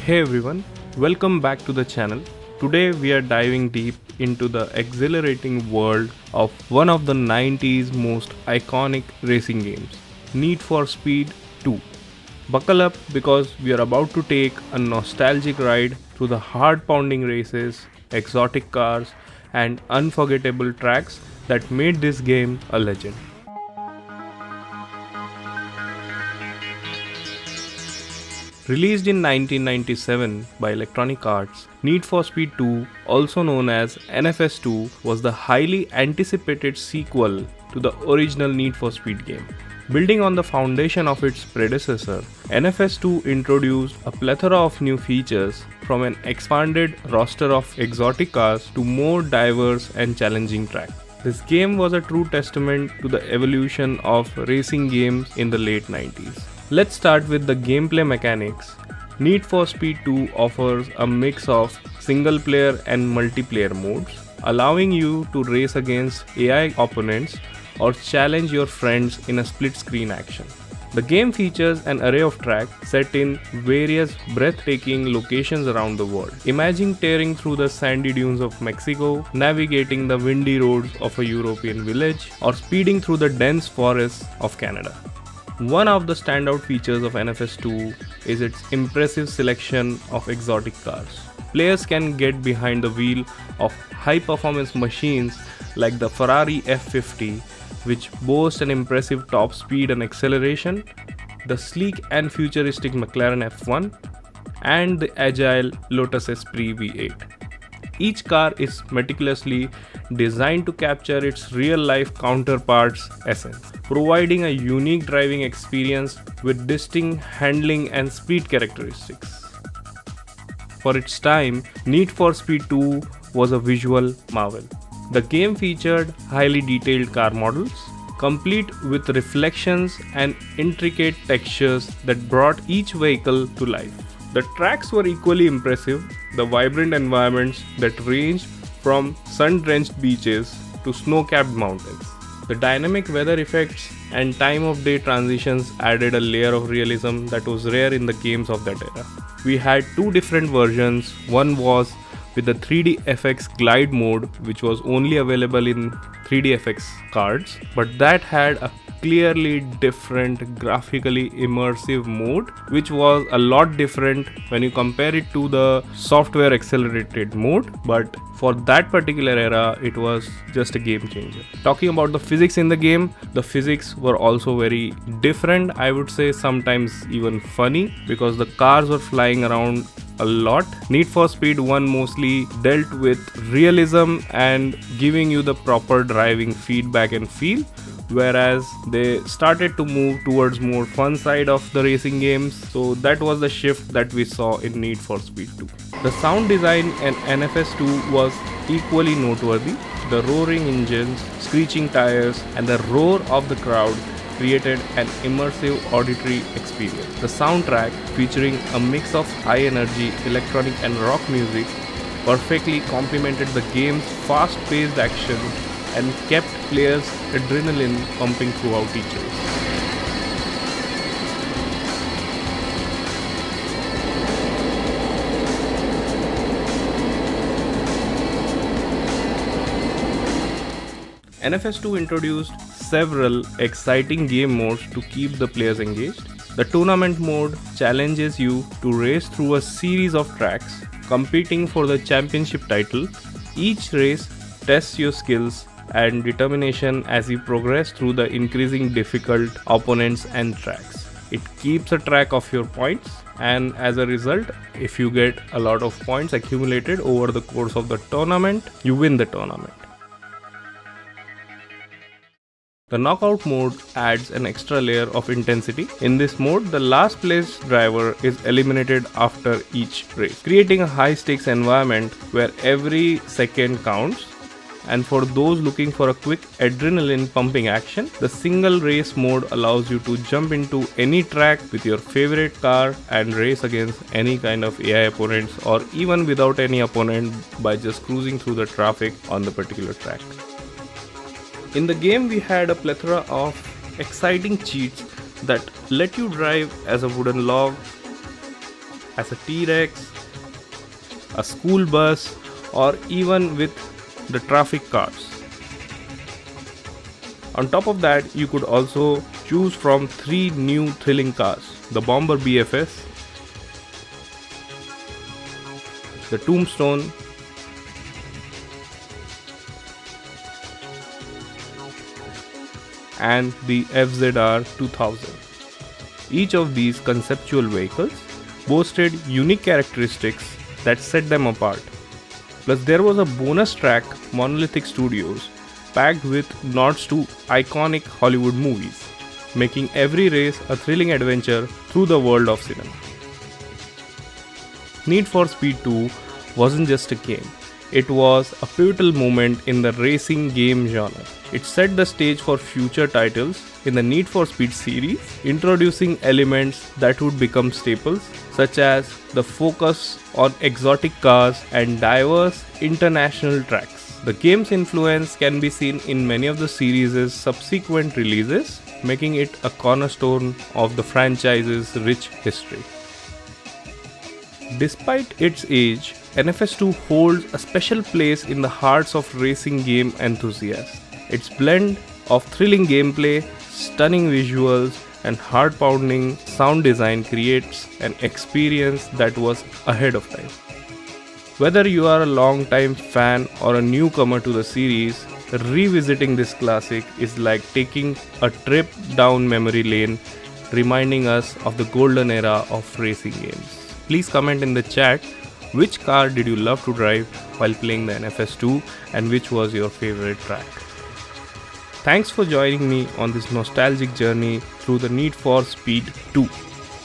Hey everyone, welcome back to the channel. Today we are diving deep into the exhilarating world of one of the 90s most iconic racing games, Need for Speed 2. Buckle up because we are about to take a nostalgic ride through the heart-pounding races, exotic cars, and unforgettable tracks that made this game a legend. Released in 1997 by Electronic Arts, Need for Speed 2, also known as NFS2, was the highly anticipated sequel to the original Need for Speed game. Building on the foundation of its predecessor, NFS2 introduced a plethora of new features, from an expanded roster of exotic cars to more diverse and challenging tracks. This game was a true testament to the evolution of racing games in the late 90s. Let's start with the gameplay mechanics. Need for Speed 2 offers a mix of single player and multiplayer modes, allowing you to race against AI opponents or challenge your friends in a split screen action. The game features an array of tracks set in various breathtaking locations around the world. Imagine tearing through the sandy dunes of Mexico, navigating the windy roads of a European village, or speeding through the dense forests of Canada. One of the standout features of NFS2 is its impressive selection of exotic cars. Players can get behind the wheel of high-performance machines like the Ferrari F50, which boasts an impressive top speed and acceleration, the sleek and futuristic McLaren F1, and the agile Lotus Esprit V8. Each car is meticulously designed to capture its real-life counterpart's essence, providing a unique driving experience with distinct handling and speed characteristics. For its time, Need for Speed 2 was a visual marvel. The game featured highly detailed car models, complete with reflections and intricate textures that brought each vehicle to life. The tracks were equally impressive, the vibrant environments that ranged from sun-drenched beaches to snow-capped mountains. The dynamic weather effects and time-of-day transitions added a layer of realism that was rare in the games of that era. We had two different versions. One was with the 3DFX Glide mode, which was only available in 3DFX cards, but that had a clearly different graphically immersive mode, which was a lot different when you compare it to the software accelerated mode, but for that particular era it was just a game changer. Talking about the physics in the game, the physics were also very different, I would say sometimes even funny, because the cars were flying around a lot. Need for Speed 1 mostly dealt with realism and giving you the proper driving feedback and feel, whereas they started to move towards more fun side of the racing games. So that was the shift that we saw in Need for Speed 2. The sound design in NFS2 was equally noteworthy. The roaring engines, screeching tires, and the roar of the crowd created an immersive auditory experience. The soundtrack, featuring a mix of high-energy electronic and rock music, perfectly complemented the game's fast-paced action and kept players' adrenaline pumping throughout each race. NFS2 introduced several exciting game modes to keep the players engaged. The tournament mode challenges you to race through a series of tracks, competing for the championship title. Each race tests your skills and determination as you progress through the increasing difficult opponents and tracks. It keeps a track of your points, and as a result, if you get a lot of points accumulated over the course of the tournament, you win the tournament. The knockout mode adds an extra layer of intensity. In this mode, the last place driver is eliminated after each race, creating a high stakes environment where every second counts. And for those looking for a quick adrenaline pumping action, the single race mode allows you to jump into any track with your favorite car and race against any kind of AI opponents, or even without any opponent, by just cruising through the traffic on the particular track. In the game, we had a plethora of exciting cheats that let you drive as a wooden log, as a T-Rex, a school bus, or even with the traffic cars. On top of that, you could also choose from 3 new thrilling cars: the Bomber BFS, the Tombstone, and the FZR 2000. Each of these conceptual vehicles boasted unique characteristics that set them apart. Plus, there was a bonus track, Monolithic Studios, packed with nods to iconic Hollywood movies, making every race a thrilling adventure through the world of cinema. Need for Speed 2 wasn't just a game, it was a pivotal moment in the racing game genre. It set the stage for future titles in the Need for Speed series, introducing elements that would become staples, such as the focus on exotic cars and diverse international tracks. The game's influence can be seen in many of the series' subsequent releases, making it a cornerstone of the franchise's rich history. Despite its age, NFS2 holds a special place in the hearts of racing game enthusiasts. Its blend of thrilling gameplay, stunning visuals, and heart-pounding sound design creates an experience that was ahead of time. Whether you are a long-time fan or a newcomer to the series, revisiting this classic is like taking a trip down memory lane, reminding us of the golden era of racing games. Please comment in the chat which car did you love to drive while playing the NFS2 and which was your favorite track. Thanks for joining me on this nostalgic journey through the Need for Speed 2.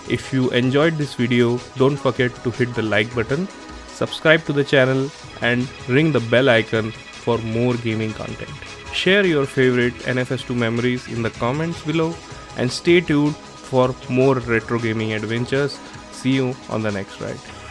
If you enjoyed this video, don't forget to hit the like button, subscribe to the channel, and ring the bell icon for more gaming content. Share your favorite NFS2 memories in the comments below and stay tuned for more retro gaming adventures. See you on the next ride.